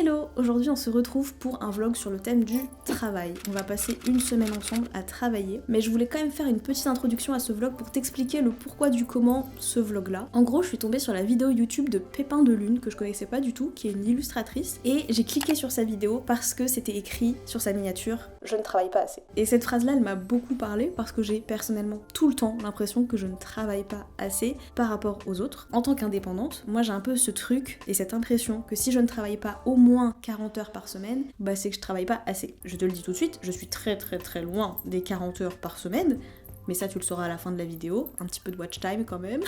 Hello! Aujourd'hui on se retrouve pour un vlog sur le thème du travail. On va passer une semaine ensemble à travailler, mais je voulais quand même faire une petite introduction à ce vlog pour t'expliquer le pourquoi du comment ce vlog là. En gros je suis tombée sur la vidéo YouTube de Pépin de Lune que je connaissais pas du tout, qui est une illustratrice, et j'ai cliqué sur sa vidéo parce que c'était écrit sur sa miniature « Je ne travaille pas assez ». Et cette phrase là elle m'a beaucoup parlé parce que j'ai personnellement tout le temps l'impression que je ne travaille pas assez par rapport aux autres. En tant qu'indépendante, moi j'ai un peu ce truc et cette impression que si je ne travaille pas au moins 40 heures par semaine, bah c'est que je travaille pas assez. Je te le dis tout de suite, je suis très loin des 40 heures par semaine, mais ça tu le sauras à la fin de la vidéo, un petit peu de watch time quand même.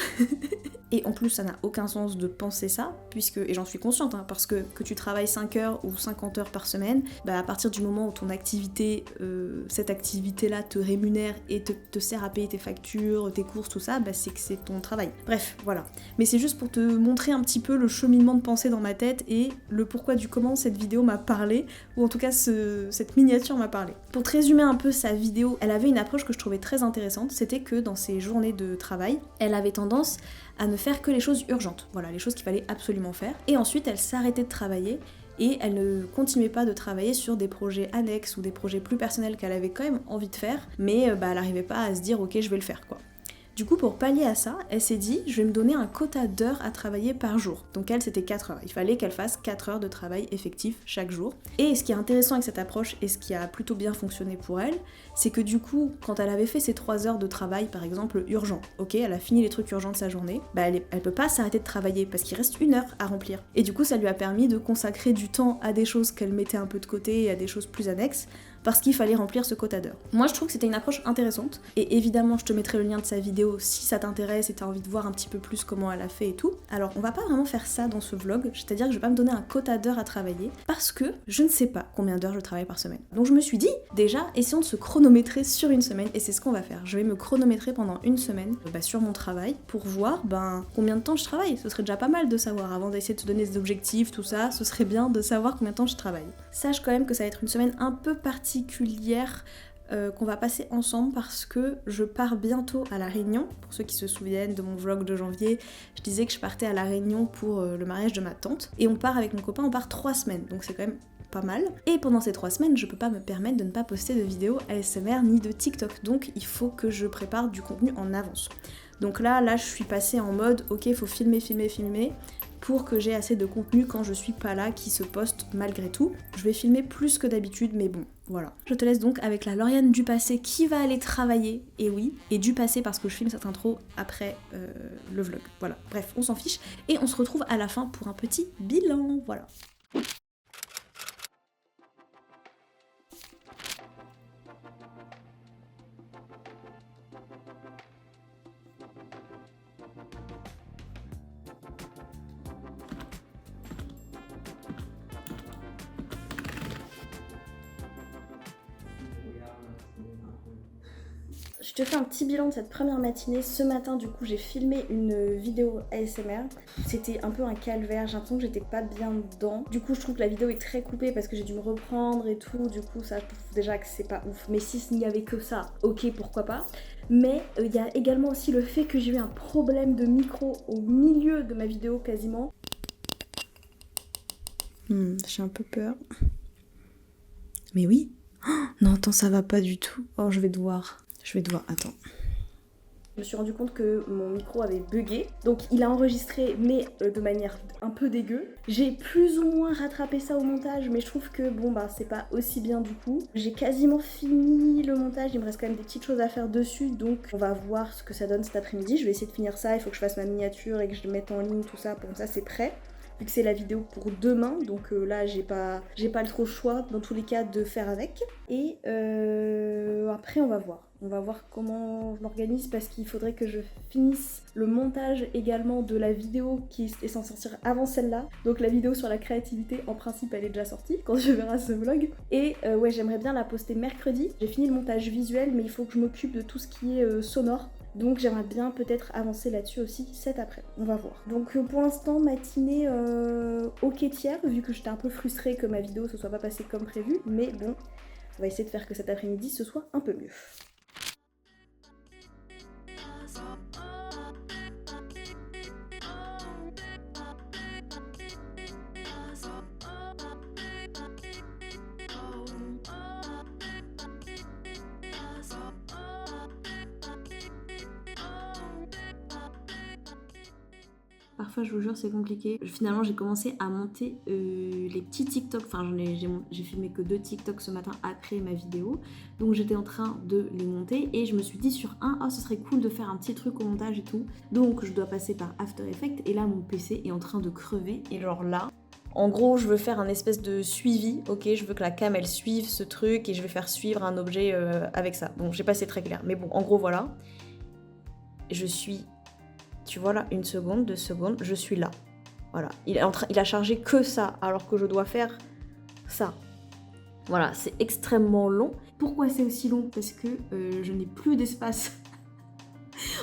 Et en plus ça n'a aucun sens de penser ça, puisque, et j'en suis consciente, hein, parce que tu travailles 5 heures ou 50 heures par semaine, bah à partir du moment où ton activité, cette activité-là te rémunère et te sert à payer tes factures, tes courses, tout ça, bah c'est que c'est ton travail. Bref, voilà. Mais c'est juste pour te montrer un petit peu le cheminement de pensée dans ma tête et le pourquoi du comment cette vidéo m'a parlé, ou en tout cas cette miniature m'a parlé. Pour te résumer un peu sa vidéo, elle avait une approche que je trouvais très intéressante, c'était que dans ses journées de travail, elle avait tendance à ne faire que les choses urgentes, voilà, les choses qu'il fallait absolument faire, et ensuite elle s'arrêtait de travailler et elle ne continuait pas de travailler sur des projets annexes ou des projets plus personnels qu'elle avait quand même envie de faire, mais elle n'arrivait pas à se dire ok je vais le faire quoi. Du coup, pour pallier à ça, elle s'est dit, je vais me donner un quota d'heures à travailler par jour. Donc elle, c'était 4 heures. Il fallait qu'elle fasse 4 heures de travail effectif chaque jour. Et ce qui est intéressant avec cette approche, et ce qui a plutôt bien fonctionné pour elle, c'est que du coup, quand elle avait fait ses 3 heures de travail, par exemple, urgent, ok, elle a fini les trucs urgents de sa journée, bah elle peut pas s'arrêter de travailler parce qu'il reste 1 heure à remplir. Et du coup, ça lui a permis de consacrer du temps à des choses qu'elle mettait un peu de côté et à des choses plus annexes, parce qu'il fallait remplir ce quota d'heures. Moi je trouve que c'était une approche intéressante, et évidemment je te mettrai le lien de sa vidéo si ça t'intéresse et t'as envie de voir un petit peu plus comment elle a fait et tout. Alors on va pas vraiment faire ça dans ce vlog, c'est-à-dire que je vais pas me donner un quota d'heures à travailler, parce que je ne sais pas combien d'heures je travaille par semaine. Donc je me suis dit, déjà, essayons de se chronométrer sur une semaine, et c'est ce qu'on va faire. Je vais me chronométrer pendant une semaine sur mon travail, pour voir combien de temps je travaille. Ce serait déjà pas mal de savoir, avant d'essayer de se donner des objectifs, tout ça, ce serait bien de savoir combien de temps je travaille. Sache quand même que ça va être une semaine un peu particulière qu'on va passer ensemble parce que je pars bientôt à La Réunion. Pour ceux qui se souviennent de mon vlog de janvier, je disais que je partais à La Réunion pour le mariage de ma tante. Et on part avec mon copain, on part 3 semaines, donc c'est quand même pas mal. Et pendant ces 3 semaines, je peux pas me permettre de ne pas poster de vidéos ASMR ni de TikTok, donc il faut que je prépare du contenu en avance. Donc là je suis passée en mode, ok, faut filmer, pour que j'ai assez de contenu quand je suis pas là qui se poste malgré tout. Je vais filmer plus que d'habitude, mais bon, voilà. Je te laisse donc avec la Lauriane du passé qui va aller travailler, et oui, et du passé parce que je filme cette intro après le vlog. Voilà, bref, on s'en fiche, et on se retrouve à la fin pour un petit bilan, voilà. Je te fais un petit bilan de cette première matinée. Ce matin, du coup, j'ai filmé une vidéo ASMR. C'était un peu un calvaire, j'ai l'impression que j'étais pas bien dedans. Du coup, je trouve que la vidéo est très coupée parce que j'ai dû me reprendre et tout. Du coup, ça, je trouve déjà que c'est pas ouf. Mais si ce n'y avait que ça, ok, pourquoi pas. Mais il y a également aussi le fait que j'ai eu un problème de micro au milieu de ma vidéo quasiment. J'ai un peu peur. Mais oui. Oh, non, attends, ça va pas du tout. Oh, je vais devoir, attends. Je me suis rendu compte que mon micro avait bugué, donc il a enregistré mais de manière un peu dégueu. J'ai plus ou moins rattrapé ça au montage, mais je trouve que bon c'est pas aussi bien du coup. J'ai quasiment fini le montage, il me reste quand même des petites choses à faire dessus, donc on va voir ce que ça donne cet après-midi. Je vais essayer de finir ça, il faut que je fasse ma miniature et que je le mette en ligne, tout ça, pour ça c'est prêt. Vu que c'est la vidéo pour demain, donc là j'ai pas trop le choix dans tous les cas de faire avec. Et après on va voir comment je m'organise, parce qu'il faudrait que je finisse le montage également de la vidéo qui est censée sortir avant celle-là. Donc la vidéo sur la créativité, en principe elle est déjà sortie quand tu verras ce vlog. Et ouais, j'aimerais bien la poster mercredi. J'ai fini le montage visuel, mais il faut que je m'occupe de tout ce qui est sonore. Donc j'aimerais bien peut-être avancer là-dessus aussi cet après, on va voir. Donc pour l'instant, matinée ok tiers, vu que j'étais un peu frustrée que ma vidéo se soit pas passée comme prévu. Mais bon, on va essayer de faire que cet après-midi ce soit un peu mieux. Parfois, je vous jure, c'est compliqué. Finalement, j'ai commencé à monter les petits TikTok. Enfin, j'ai filmé que 2 TikTok ce matin après ma vidéo. Donc, j'étais en train de les monter et je me suis dit sur un, oh, ce serait cool de faire un petit truc au montage et tout. Donc, je dois passer par After Effects et là, mon PC est en train de crever. Et genre là, en gros, je veux faire un espèce de suivi, ok, je veux que la cam elle suive ce truc et je vais faire suivre un objet avec ça. Bon, je sais pas si c'est très clair, mais bon, en gros, voilà. Je suis, tu vois là, 1 seconde, 2 secondes, je suis là. Voilà, il a chargé que ça, alors que je dois faire ça. Voilà, c'est extrêmement long. Pourquoi c'est aussi long? Parce que je n'ai plus d'espace.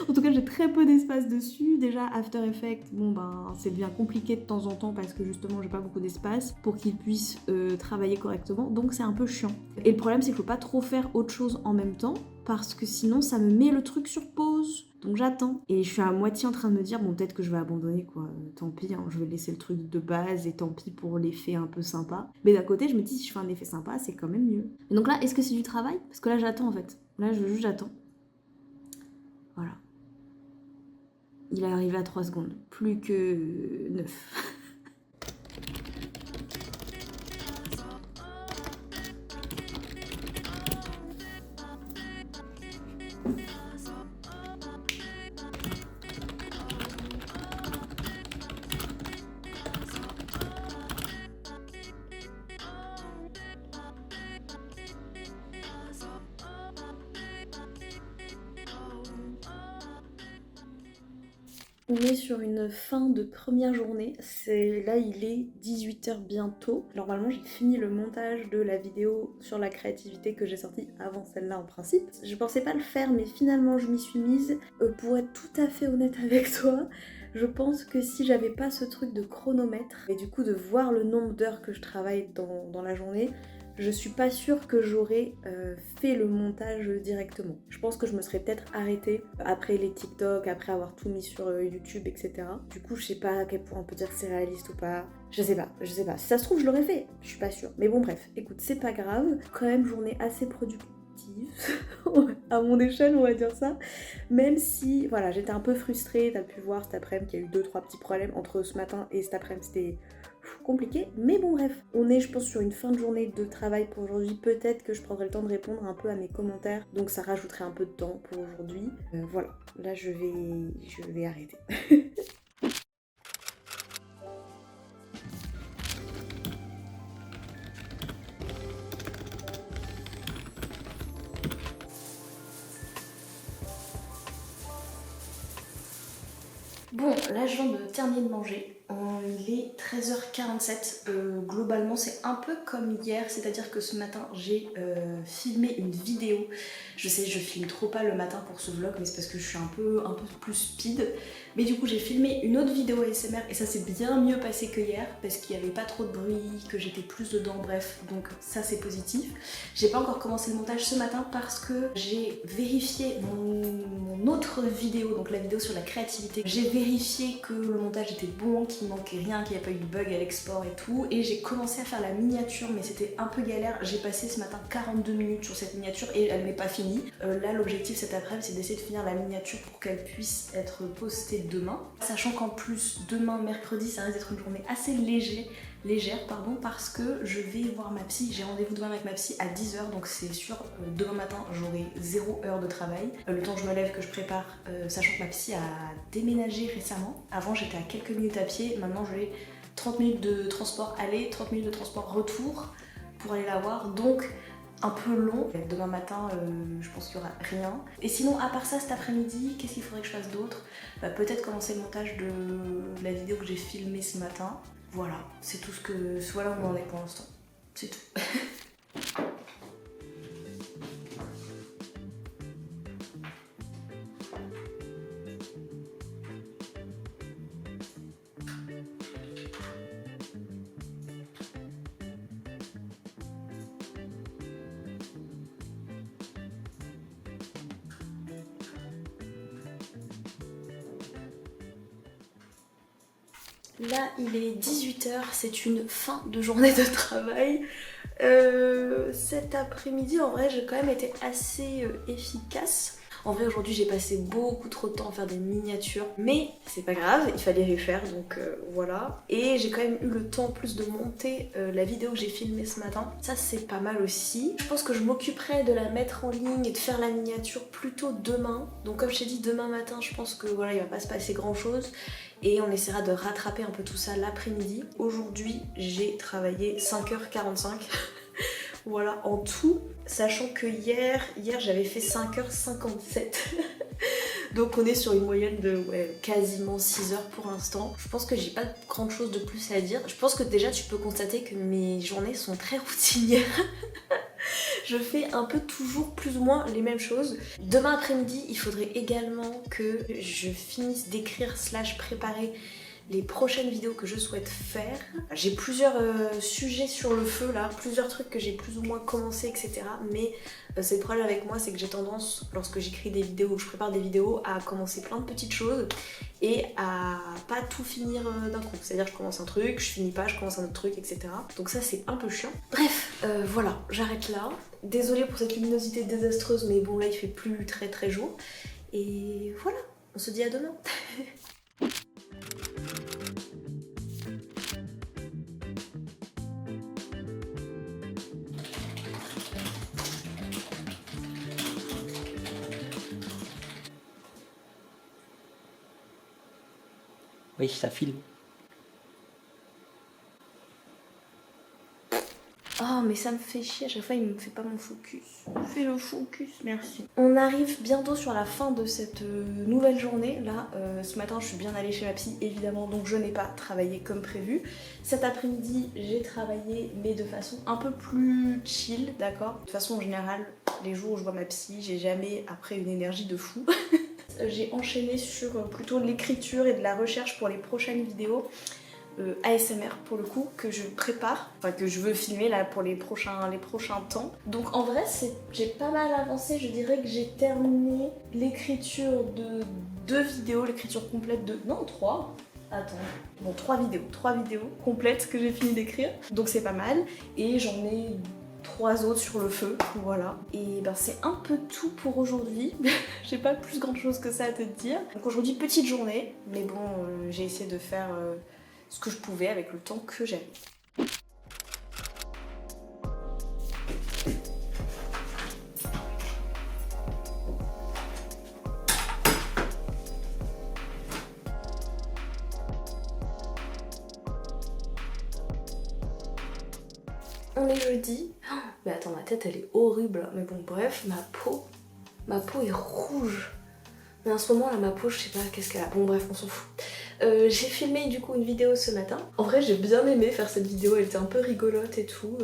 En tout cas, j'ai très peu d'espace dessus. Déjà, After Effects, bon ben, c'est bien compliqué de temps en temps parce que justement, j'ai pas beaucoup d'espace pour qu'il puisse travailler correctement. Donc, c'est un peu chiant. Et le problème, c'est qu'il faut pas trop faire autre chose en même temps parce que sinon, ça me met le truc sur pause. Donc, j'attends. Et je suis à moitié en train de me dire, bon, peut-être que je vais abandonner, quoi. Tant pis, hein, je vais laisser le truc de base et tant pis pour l'effet un peu sympa. Mais d'un côté, je me dis, si je fais un effet sympa, c'est quand même mieux. Et donc là, est-ce que c'est du travail? Parce que là, j'attends en fait. Là, j'attends. Voilà. Il est arrivé à 3 secondes, plus que 9. On est sur une fin de première journée, là il est 18h bientôt. Normalement j'ai fini le montage de la vidéo sur la créativité que j'ai sortie avant celle-là en principe. Je pensais pas le faire mais finalement je m'y suis mise. Pour être tout à fait honnête avec toi, je pense que si j'avais pas ce truc de chronomètre et du coup de voir le nombre d'heures que je travaille dans la journée, je suis pas sûre que j'aurais fait le montage directement. Je pense que je me serais peut-être arrêtée après les TikTok, après avoir tout mis sur YouTube, etc. Du coup, je sais pas à quel point on peut dire que c'est réaliste ou pas. Je sais pas. Si ça se trouve, je l'aurais fait. Je suis pas sûre. Mais bon, bref, écoute, c'est pas grave. Quand même, journée assez productive. À mon échelle, on va dire ça. Même si, voilà, j'étais un peu frustrée. T'as pu voir cet après-midi qu'il y a eu 2-3 petits problèmes entre ce matin et cet après-midi. C'était compliqué, mais bon bref, on est je pense sur une fin de journée de travail pour aujourd'hui, peut-être que je prendrai le temps de répondre un peu à mes commentaires, donc ça rajouterait un peu de temps pour aujourd'hui. Voilà, là je vais arrêter. Bon, là je viens de terminer de manger. Il est 13h47. Globalement, c'est un peu comme hier, c'est-à-dire que ce matin, j'ai filmé une vidéo. Je sais, je filme trop pas le matin pour ce vlog, mais c'est parce que je suis un peu plus speed. Mais du coup, j'ai filmé une autre vidéo ASMR et ça s'est bien mieux passé que hier parce qu'il n'y avait pas trop de bruit, que j'étais plus dedans, bref, donc ça c'est positif. J'ai pas encore commencé le montage ce matin parce que j'ai vérifié mon autre vidéo, donc la vidéo sur la créativité. J'ai vérifié que le montage était bon, qu'il manquait rien, qu'il n'y a pas eu de bug à l'export et tout. Et j'ai commencé à faire la miniature, mais c'était un peu galère. J'ai passé ce matin 42 minutes sur cette miniature et elle n'est pas finie. Là, l'objectif cet après-midi, c'est d'essayer de finir la miniature pour qu'elle puisse être postée demain. Sachant qu'en plus, demain, mercredi, ça risque d'être une journée assez légère, parce que je vais voir ma psy. J'ai rendez-vous demain avec ma psy à 10h, donc c'est sûr, demain matin, j'aurai 0 heure de travail. Le temps que je me lève, que je prépare, sachant que ma psy a déménagé récemment. Avant, j'étais à quelques minutes à pied, maintenant j'ai 30 minutes de transport aller, 30 minutes de transport retour pour aller la voir, donc un peu long. Demain matin, je pense qu'il n'y aura rien. Et sinon, à part ça, cet après-midi, qu'est-ce qu'il faudrait que je fasse d'autre? Peut-être commencer le montage de la vidéo que j'ai filmée ce matin. Voilà, c'est tout ce que... Voilà où on en est pour l'instant. C'est tout. Là, il est 18h, c'est une fin de journée de travail. Cet après-midi, en vrai, j'ai quand même été assez efficace. En vrai aujourd'hui j'ai passé beaucoup trop de temps à faire des miniatures, mais c'est pas grave, il fallait les faire donc voilà. Et j'ai quand même eu le temps en plus de monter la vidéo que j'ai filmée ce matin, ça c'est pas mal aussi. Je pense que je m'occuperai de la mettre en ligne et de faire la miniature plutôt demain. Donc comme je t'ai dit, demain matin je pense que voilà, il va pas se passer grand chose. Et on essaiera de rattraper un peu tout ça l'après-midi. Aujourd'hui j'ai travaillé 5h45. Voilà, en tout, sachant que hier j'avais fait 5h57. Donc on est sur une moyenne de quasiment 6 heures pour l'instant. Je pense que j'ai pas grand chose de plus à dire. Je pense que déjà tu peux constater que mes journées sont très routinières. Je fais un peu toujours plus ou moins les mêmes choses. Demain après-midi, il faudrait également que je finisse d'écrire / préparer les prochaines vidéos que je souhaite faire. J'ai plusieurs sujets sur le feu là, plusieurs trucs que j'ai plus ou moins commencé, etc. Mais c'est le problème avec moi, c'est que j'ai tendance, lorsque j'écris des vidéos ou je prépare des vidéos, à commencer plein de petites choses et à pas tout finir d'un coup. C'est-à-dire je commence un truc, je finis pas, je commence un autre truc, etc. Donc ça c'est un peu chiant. Bref, voilà, j'arrête là. Désolée pour cette luminosité désastreuse, mais bon là il fait plus très jour. Et voilà, on se dit à demain. Oui, ça filme. Oh mais ça me fait chier, à chaque fois il me fait pas mon focus. Fais le focus, merci. On arrive bientôt sur la fin de cette nouvelle journée. Là, ce matin je suis bien allée chez ma psy évidemment, donc je n'ai pas travaillé comme prévu. Cet après-midi j'ai travaillé mais de façon un peu plus chill, d'accord. De toute façon en général, les jours où je vois ma psy, j'ai jamais après une énergie de fou. J'ai enchaîné sur plutôt de l'écriture et de la recherche pour les prochaines vidéos. ASMR pour le coup que je prépare, enfin que je veux filmer là pour les prochains temps. Donc en vrai j'ai pas mal avancé, je dirais que j'ai terminé l'écriture de 2 vidéos, l'écriture complète de... non 3. Attends, bon 3 vidéos complètes que j'ai fini d'écrire, donc c'est pas mal. Et j'en ai 3 autres sur le feu, voilà. Et ben c'est un peu tout pour aujourd'hui. J'ai pas plus grand chose que ça à te dire. Donc aujourd'hui petite journée, mais bon j'ai essayé de faire ce que je pouvais avec le temps que j'avais. On est jeudi. Oh, mais attends, ma tête elle est horrible. Mais bon bref, ma peau est rouge. Mais en ce moment là ma peau je sais pas qu'est-ce qu'elle a. Bon bref on s'en fout. J'ai filmé du coup une vidéo ce matin. En vrai j'ai bien aimé faire cette vidéo, elle était un peu rigolote et tout.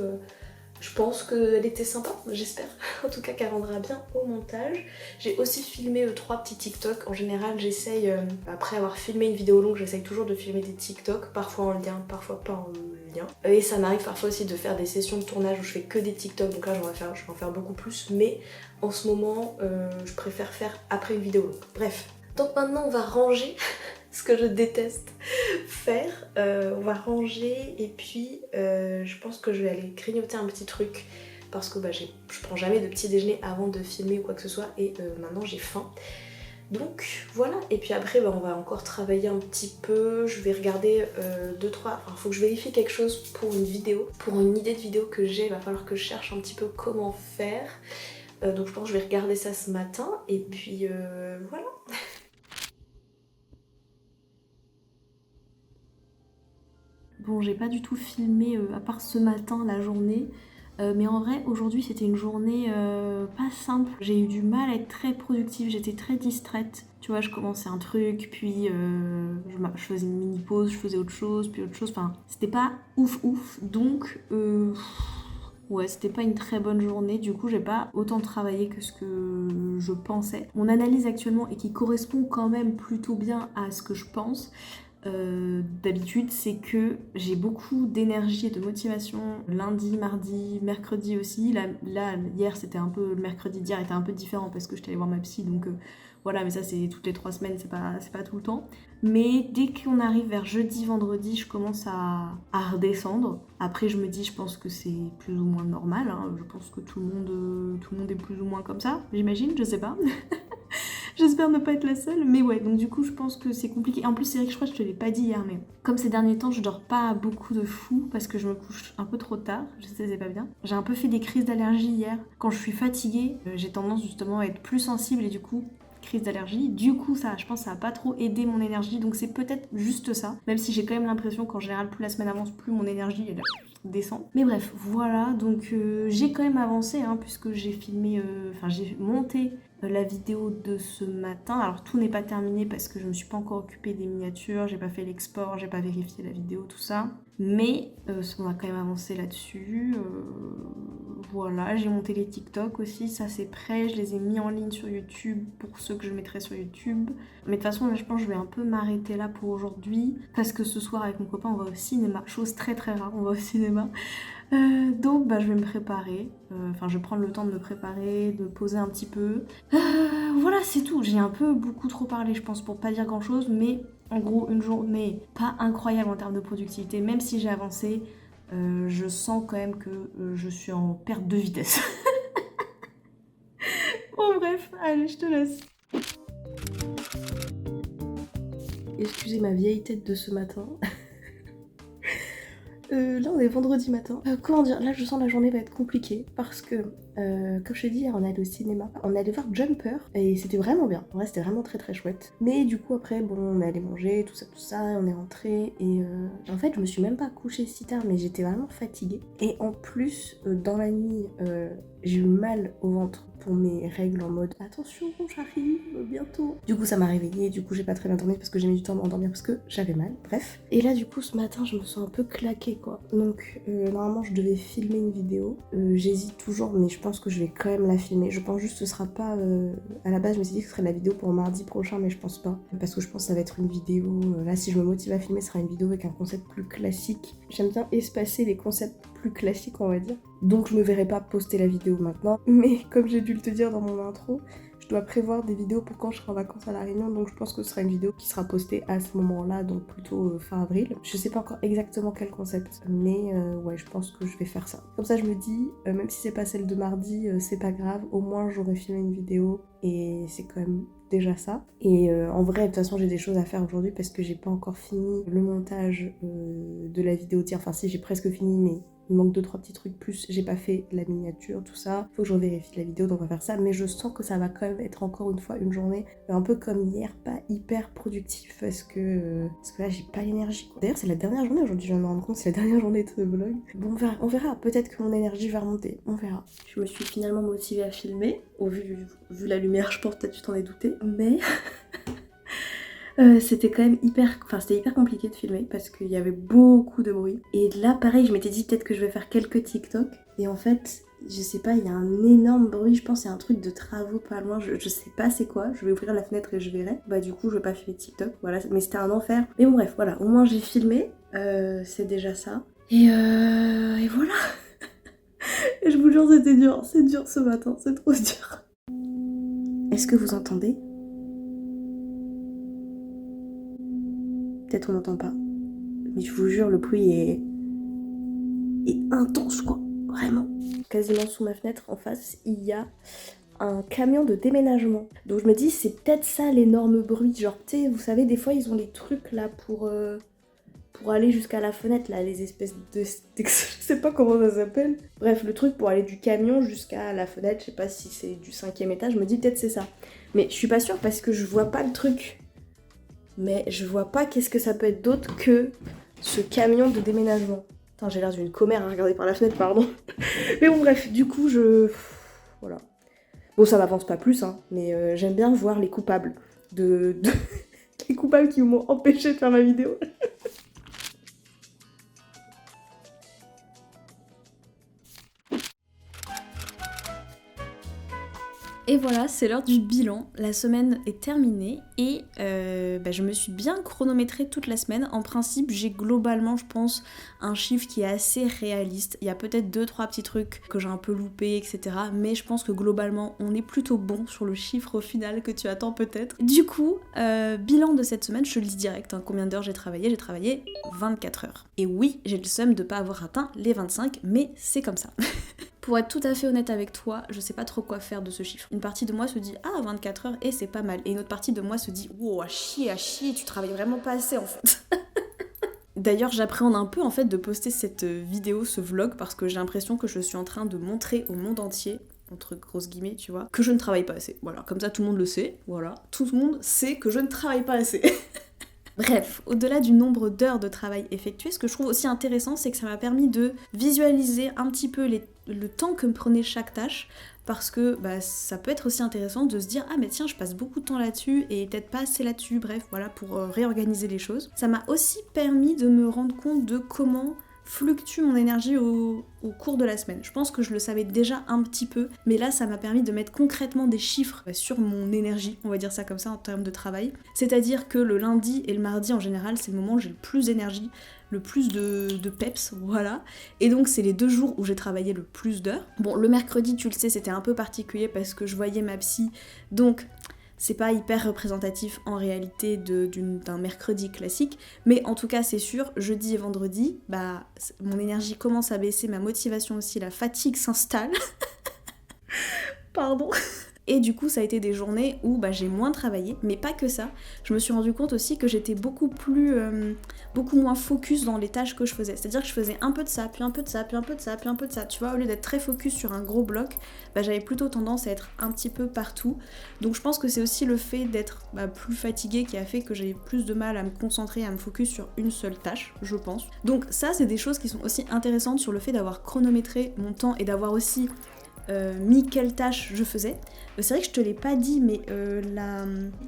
Je pense qu'elle était sympa, j'espère. En tout cas qu'elle rendra bien au montage. J'ai aussi filmé 3 petits TikTok. En général j'essaye, après avoir filmé une vidéo longue, j'essaye toujours de filmer des TikTok. Parfois en lien, parfois pas en lien. Et ça m'arrive parfois aussi de faire des sessions de tournage où je fais que des TikTok. Donc là je vais en faire beaucoup plus. Mais en ce moment je préfère faire après une vidéo longue. Bref. Donc maintenant on va ranger. Ce que je déteste faire. On va ranger et puis je pense que je vais aller grignoter un petit truc parce que je prends jamais de petit déjeuner avant de filmer ou quoi que ce soit et maintenant j'ai faim. Donc voilà, et puis après on va encore travailler un petit peu, je vais regarder 2-3, enfin faut que je vérifie quelque chose pour une vidéo, pour une idée de vidéo que j'ai, il va falloir que je cherche un petit peu comment faire. Donc je pense que je vais regarder ça ce matin et puis voilà. Bon, j'ai pas du tout filmé à part ce matin la journée, mais en vrai aujourd'hui c'était une journée pas simple. J'ai eu du mal à être très productive, j'étais très distraite. Tu vois, je commençais un truc, puis je faisais une mini pause, je faisais autre chose, puis autre chose. Enfin, c'était pas ouf. Donc, ouais, c'était pas une très bonne journée. Du coup, j'ai pas autant travaillé que ce que je pensais. Mon analyse actuellement et qui correspond quand même plutôt bien à ce que je pense. D'habitude c'est que j'ai beaucoup d'énergie et de motivation lundi, mardi, mercredi aussi. Là hier c'était un peu, le mercredi d'hier était un peu différent parce que j'étais allée voir ma psy donc voilà, mais ça c'est toutes les 3 semaines, c'est pas tout le temps. Mais dès qu'on arrive vers jeudi, vendredi, je commence à redescendre. Après je me dis, je pense que c'est plus ou moins normal, hein. Je pense que tout le monde est plus ou moins comme ça, j'imagine, je sais pas. J'espère ne pas être la seule, mais ouais, donc du coup je pense que c'est compliqué. En plus c'est vrai que je crois que je te l'ai pas dit hier, mais comme ces derniers temps je dors pas beaucoup de fou parce que je me couche un peu trop tard, je sais c'est pas bien. J'ai un peu fait des crises d'allergie hier. Quand je suis fatiguée, j'ai tendance justement à être plus sensible et du coup crise d'allergie. Du coup ça, je pense que ça a pas trop aidé mon énergie, donc c'est peut-être juste ça. Même si j'ai quand même l'impression qu'en général plus la semaine avance, plus mon énergie elle descend. Mais bref, voilà, donc j'ai quand même avancé hein, puisque j'ai filmé, j'ai monté la vidéo de ce matin. Alors tout n'est pas terminé parce que je me suis pas encore occupée des miniatures, j'ai pas fait l'export, j'ai pas vérifié la vidéo, tout ça. Mais on a quand même avancé là-dessus. Voilà, j'ai monté les TikTok aussi, ça c'est prêt, je les ai mis en ligne sur YouTube pour ceux que je mettrai sur YouTube. Mais de toute façon, là, je pense que je vais un peu m'arrêter là pour aujourd'hui parce que ce soir avec mon copain on va au cinéma, chose très très rare, on va au cinéma. Donc je vais me préparer, je vais prendre le temps de me préparer, de me poser un petit peu. Voilà c'est tout, j'ai un peu beaucoup trop parlé je pense pour pas dire grand chose, mais en gros une journée pas incroyable en termes de productivité, même si j'ai avancé, je sens quand même que je suis en perte de vitesse. Bon bref, allez je te laisse. Excusez ma vieille tête de ce matin. Là on est vendredi matin. Comment dire, là je sens la journée va être compliquée parce que comme je t'ai dit hier on est allé au cinéma, on est allé voir Jumper et c'était vraiment bien, en vrai c'était vraiment très très chouette. Mais du coup après bon on est allé manger tout ça, on est rentré et en fait je me suis même pas couchée si tard mais j'étais vraiment fatiguée. Et en plus dans la nuit j'ai eu mal au ventre pour mes règles en mode attention j'arrive bientôt. Du coup ça m'a réveillée, du coup j'ai pas très bien dormi parce que j'ai mis du temps à m'endormir parce que j'avais mal, bref. Et là du coup ce matin je me sens un peu claquée quoi. Donc normalement je devais filmer une vidéo, j'hésite toujours mais je pense que je vais quand même la filmer. Je pense juste que ce sera pas, à la base je me suis dit que ce serait la vidéo pour mardi prochain mais je pense pas. Parce que je pense que ça va être une vidéo, là si je me motive à filmer ce sera une vidéo avec un concept plus classique. J'aime bien espacer les concepts plus classiques on va dire. Donc je me verrai pas poster la vidéo maintenant. Mais comme j'ai dû le te dire dans mon intro, je dois prévoir des vidéos pour quand je serai en vacances à La Réunion, donc je pense que ce sera une vidéo qui sera postée à ce moment-là, donc plutôt fin avril. Je sais pas encore exactement quel concept, mais ouais, je pense que je vais faire ça. Comme ça, je me dis, même si c'est pas celle de mardi, c'est pas grave, au moins j'aurai filmé une vidéo et c'est quand même déjà ça. Et en vrai, de toute façon, j'ai des choses à faire aujourd'hui parce que j'ai pas encore fini le montage de la vidéo tir. Enfin, si, j'ai presque fini, mais il manque 2-3 petits trucs plus, j'ai pas fait la miniature, tout ça. Faut que je revérifie la vidéo, donc on va faire ça. Mais je sens que ça va quand même être encore une fois une journée un peu comme hier, pas hyper productive parce que là j'ai pas l'énergie. D'ailleurs c'est la dernière journée aujourd'hui, je viens de me rendre compte, c'est la dernière journée de ce vlog. Bon on verra, peut-être que mon énergie va remonter, on verra. Je me suis finalement motivée à filmer, vu la lumière je pense peut-être tu t'en es douté, mais... c'était quand même hyper compliqué de filmer parce qu'il y avait beaucoup de bruit. Et là pareil je m'étais dit peut-être que je vais faire quelques TikTok et en fait je sais pas, il y a un énorme bruit, je pense c'est un truc de travaux pas loin, je sais pas c'est quoi, je vais ouvrir la fenêtre et je verrai. Bah du coup je vais pas filmer TikTok, voilà, mais c'était un enfer. Mais bon bref voilà, au moins j'ai filmé, c'est déjà ça. Et voilà. Et je vous jure c'est dur ce matin, c'est trop dur. Est-ce que vous entendez ? Peut-être on n'entend pas. Mais je vous jure, le bruit est intense, quoi. Vraiment. Quasiment sous ma fenêtre, en face, il y a un camion de déménagement. Donc je me dis, c'est peut-être ça l'énorme bruit. Genre, tu sais, vous savez, des fois, ils ont les trucs là pour aller jusqu'à la fenêtre, là, les espèces de... je sais pas comment ça s'appelle. Bref, le truc pour aller du camion jusqu'à la fenêtre, je sais pas si c'est du 5e étage, je me dis peut-être c'est ça. Mais je suis pas sûre parce que je vois pas le truc. Mais je vois pas qu'est-ce que ça peut être d'autre que ce camion de déménagement. Putain, j'ai l'air d'une commère à regarder par la fenêtre, pardon. Mais bon, bref, du coup, voilà. Bon, ça m'avance pas plus, hein, mais j'aime bien voir les coupables. Les coupables qui m'ont empêché de faire ma vidéo. Et voilà, c'est l'heure du bilan. La semaine est terminée et je me suis bien chronométrée toute la semaine. En principe, j'ai globalement, je pense, un chiffre qui est assez réaliste. Il y a peut-être 2-3 petits trucs que j'ai un peu loupés, etc. Mais je pense que globalement, on est plutôt bon sur le chiffre final que tu attends peut-être. Du coup, bilan de cette semaine, je te le dis direct. Hein, combien d'heures j'ai travaillé ? J'ai travaillé 24 heures. Et oui, j'ai le seum de pas avoir atteint les 25, mais c'est comme ça. Pour être tout à fait honnête avec toi, je sais pas trop quoi faire de ce chiffre. Une partie de moi se dit ah 24 heures et c'est pas mal. Et une autre partie de moi se dit wow à chier, tu travailles vraiment pas assez en fait. D'ailleurs, j'appréhende un peu en fait de poster cette vidéo, ce vlog, parce que j'ai l'impression que je suis en train de montrer au monde entier, entre grosses guillemets, tu vois, que je ne travaille pas assez. Voilà, comme ça tout le monde le sait, voilà. Tout le monde sait que je ne travaille pas assez. Bref, au-delà du nombre d'heures de travail effectuées, ce que je trouve aussi intéressant, c'est que ça m'a permis de visualiser un petit peu le temps que me prenait chaque tâche, parce que ça peut être aussi intéressant de se dire ah mais tiens je passe beaucoup de temps là-dessus et peut-être pas assez là-dessus, bref voilà, pour réorganiser les choses. Ça m'a aussi permis de me rendre compte de comment fluctue mon énergie au cours de la semaine. Je pense que je le savais déjà un petit peu, mais là ça m'a permis de mettre concrètement des chiffres sur mon énergie, on va dire ça comme ça en termes de travail. C'est-à-dire que le lundi et le mardi en général, c'est le moment où j'ai le plus d'énergie, le plus de peps, voilà. Et donc c'est les 2 jours où j'ai travaillé le plus d'heures. Bon, le mercredi, tu le sais, c'était un peu particulier parce que je voyais ma psy, donc c'est pas hyper représentatif en réalité d'un mercredi classique, mais en tout cas c'est sûr, jeudi et vendredi, mon énergie commence à baisser, ma motivation aussi, la fatigue s'installe. Pardon. Et du coup ça a été des journées où j'ai moins travaillé, mais pas que ça. Je me suis rendu compte aussi que j'étais beaucoup moins focus dans les tâches que je faisais. C'est-à-dire que je faisais un peu de ça, puis un peu de ça, puis un peu de ça, puis un peu de ça. Tu vois, au lieu d'être très focus sur un gros bloc, j'avais plutôt tendance à être un petit peu partout. Donc je pense que c'est aussi le fait d'être plus fatiguée qui a fait que j'ai plus de mal à me concentrer, à me focus sur une seule tâche, je pense. Donc ça c'est des choses qui sont aussi intéressantes sur le fait d'avoir chronométré mon temps et d'avoir aussi mis quelle tâche je faisais. C'est vrai que je te l'ai pas dit, mais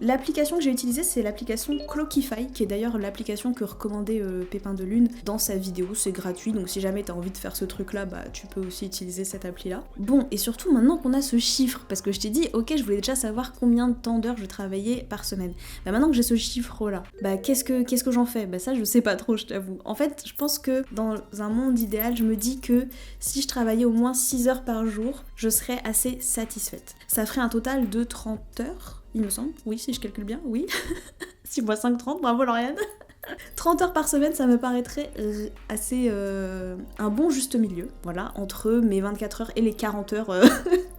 l'application que j'ai utilisée, c'est l'application Clockify, qui est d'ailleurs l'application que recommandait Pépin de Lune dans sa vidéo. C'est gratuit, donc si jamais t'as envie de faire ce truc-là, tu peux aussi utiliser cette appli-là. Bon, et surtout maintenant qu'on a ce chiffre, parce que je t'ai dit, ok, je voulais déjà savoir combien de temps d'heures je travaillais par semaine. Maintenant que j'ai ce chiffre-là, qu'est-ce que j'en fais ? Ça, je sais pas trop, je t'avoue. En fait, je pense que dans un monde idéal, je me dis que si je travaillais au moins 6 heures par jour, je serais assez satisfaite. Ça ferait un total de 30 heures, il me semble. Oui, si je calcule bien, oui. 6 x 5, 30, bravo Lauriane. 30 heures par semaine, ça me paraîtrait assez un bon juste milieu, voilà, entre mes 24 heures et les 40 heures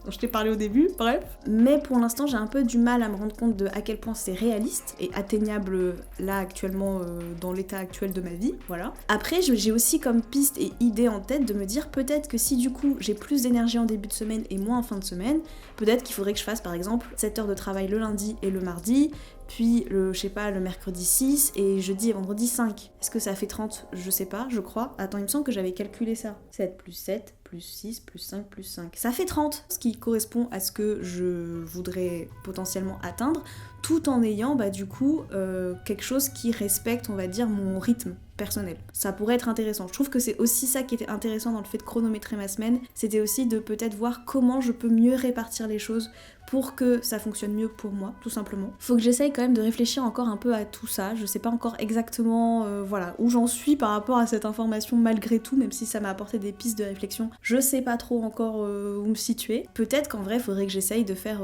dont je t'ai parlé au début, bref. Mais pour l'instant, j'ai un peu du mal à me rendre compte de à quel point c'est réaliste et atteignable là actuellement dans l'état actuel de ma vie, voilà. Après, j'ai aussi comme piste et idée en tête de me dire peut-être que si du coup j'ai plus d'énergie en début de semaine et moins en fin de semaine, peut-être qu'il faudrait que je fasse par exemple 7 heures de travail le lundi et le mardi, puis le mercredi 6 et jeudi et vendredi 5. Est-ce que ça fait 30 ? Je sais pas, je crois. Attends, il me semble que j'avais calculé ça. 7 plus 7 plus 6 plus 5 plus 5. Ça fait 30, ce qui correspond à ce que je voudrais potentiellement atteindre, tout en ayant du coup quelque chose qui respecte, on va dire, mon rythme personnel. Ça pourrait être intéressant. Je trouve que c'est aussi ça qui était intéressant dans le fait de chronométrer ma semaine, c'était aussi de peut-être voir comment je peux mieux répartir les choses pour que ça fonctionne mieux pour moi, tout simplement. Faut que j'essaye quand même de réfléchir encore un peu à tout ça. Je sais pas encore exactement où j'en suis par rapport à cette information malgré tout, même si ça m'a apporté des pistes de réflexion. Je sais pas trop encore où me situer. Peut-être qu'en vrai, faudrait que j'essaye de faire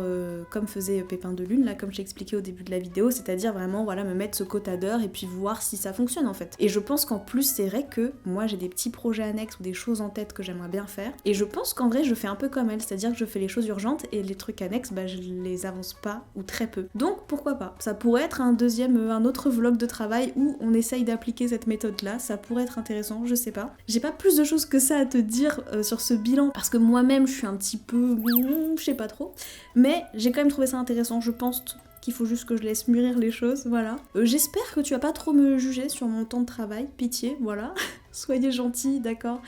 comme faisait Pépin de Lune, là, comme je l'expliquais au début de la vidéo, c'est-à-dire vraiment, me mettre ce quota d'heures et puis voir si ça fonctionne en fait. Et je pense qu'en plus, c'est vrai que moi, j'ai des petits projets annexes ou des choses en tête que j'aimerais bien faire. Et je pense qu'en vrai, je fais un peu comme elle, c'est-à-dire que je fais les choses urgentes et les trucs annexes, je les avance pas ou très peu. Donc pourquoi pas ? Ça pourrait être un autre vlog de travail où on essaye d'appliquer cette méthode-là, ça pourrait être intéressant, je sais pas. J'ai pas plus de choses que ça à te dire sur ce bilan, parce que moi-même je suis un petit peu... je sais pas trop. Mais j'ai quand même trouvé ça intéressant, je pense qu'il faut juste que je laisse mûrir les choses, voilà. J'espère que tu vas pas trop me juger sur mon temps de travail, pitié, voilà. Soyez gentils, d'accord.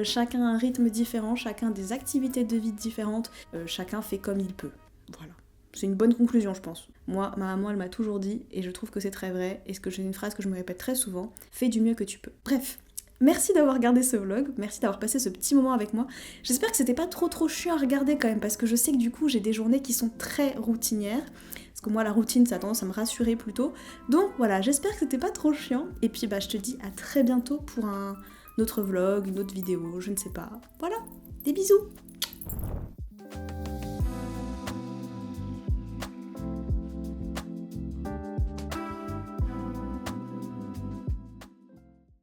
Chacun a un rythme différent, chacun des activités de vie différentes, chacun fait comme il peut, voilà. C'est une bonne conclusion, je pense. Moi, ma maman, elle m'a toujours dit, et je trouve que c'est très vrai, et c'est une phrase que je me répète très souvent, fais du mieux que tu peux. Bref. Merci d'avoir regardé ce vlog, merci d'avoir passé ce petit moment avec moi. J'espère que c'était pas trop chiant à regarder quand même, parce que je sais que du coup j'ai des journées qui sont très routinières, parce que moi la routine ça a tendance à me rassurer plutôt. Donc voilà, j'espère que c'était pas trop chiant, et puis je te dis à très bientôt pour un autre vlog, une autre vidéo, je ne sais pas. Voilà, des bisous!